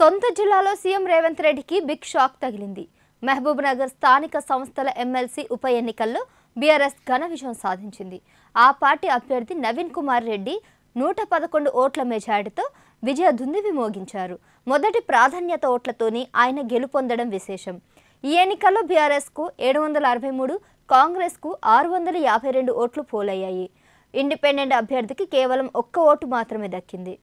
సొంత జిల్లాలో సీఎం రేవంత్ రెడ్డికి బిగ్ షాక్ తగిలింది. మహబూబ్ నగర్ స్థానిక సంస్థల ఎమ్మెల్సీ ఉప ఎన్నికల్లో బీఆర్ఎస్ ఘన విజయం సాధించింది. ఆ పార్టీ అభ్యర్థి నవీన్ కుమార్ రెడ్డి 111 ఓట్ల మెజారిటీతో విజయ దుందుభి మోగించారు. మొదటి ప్రాధాన్యత ఓట్లతోనే ఆయన గెలుపొందడం విశేషం. ఈ ఎన్నికల్లో బీఆర్ఎస్కు 763, కాంగ్రెస్కు 652 ఓట్లు పోలయ్యాయి. ఇండిపెండెంట్ అభ్యర్థికి కేవలం 1 ఓటు మాత్రమే దక్కింది.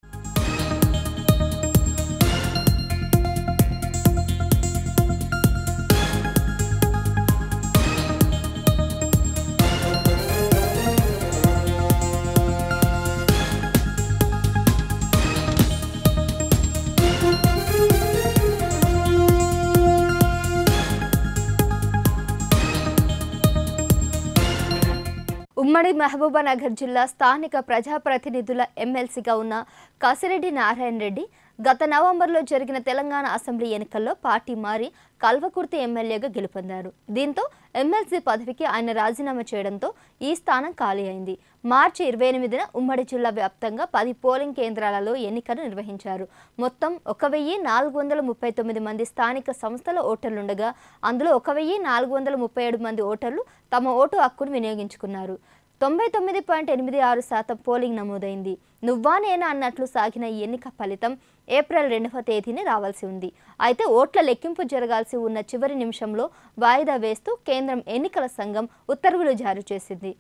ఉమ్మడి మహబూబానగర్ జిల్లా స్థానిక ప్రజాప్రతినిధుల ఎమ్మెల్సీగా ఉన్న కాసిరెడ్డి నారాయణ రెడ్డి గత నవంబర్లో జరిగిన తెలంగాణ అసెంబ్లీ ఎన్నికల్లో పార్టీ మారి కల్వకుర్తి ఎమ్మెల్యేగా గెలుపొందారు. దీంతో ఎమ్మెల్సీ పదవికి ఆయన రాజీనామా చేయడంతో ఈ స్థానం ఖాళీ అయింది. మార్చి 28న ఉమ్మడి జిల్లా వ్యాప్తంగా 10 పోలింగ్ కేంద్రాలలో ఎన్నికలు నిర్వహించారు. మొత్తం 1439 మంది స్థానిక సంస్థల ఓటర్లుండగా అందులో 1437 మంది ఓటర్లు తమ ఓటు హక్కును వినియోగించుకున్నారు. 99.86% పోలింగ్ నమోదైంది. నువ్వా నేనా అన్నట్లు సాగిన ఈ ఎన్నిక ఫలితం ఏప్రిల్ 2వ తేదీనే రావాల్సి ఉంది. అయితే ఓట్ల లెక్కింపు జరగాల్సి ఉన్న చివరి నిమిషంలో వాయిదా వేస్తూ కేంద్రం ఎన్నికల సంఘం ఉత్తర్వులు జారీ చేసింది.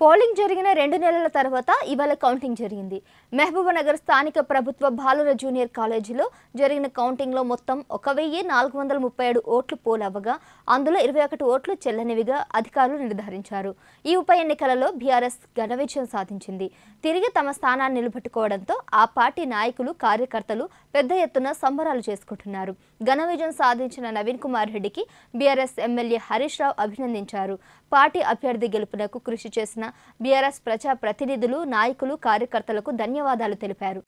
పోలింగ్ జరిగిన 2 నెలల తర్వాత ఇవాళ కౌంటింగ్ జరిగింది. మహబూబానగర్ స్థానిక ప్రభుత్వ బాలుర జూనియర్ కాలేజీలో జరిగిన కౌంటింగ్లో మొత్తం 1437 ఓట్లు పోలవ్వగా అందులో 21 ఓట్లు చెల్లనివిగా అధికారులు నిర్ధారించారు. ఈ ఉప ఎన్నికలలో బీఆర్ఎస్ ఘన విజయం సాధించింది. తిరిగి తమ స్థానాన్ని నిలబెట్టుకోవడంతో ఆ పార్టీ నాయకులు, కార్యకర్తలు పెద్ద ఎత్తున సంబరాలు చేసుకుంటున్నారు. ఘన విజయం సాధించిన నవీన్ కుమార్ రెడ్డికి బీఆర్ఎస్ ఎమ్మెల్యే హరీష్ రావు అభినందించారు. పార్టీ అభ్యర్థి గెలుపునకు కృషి చేసిన బీఆర్ఎస్ ప్రజా ప్రతినిధులు, నాయకులు, కార్యకర్తలకు ధన్యవాదాలు తెలిపారు.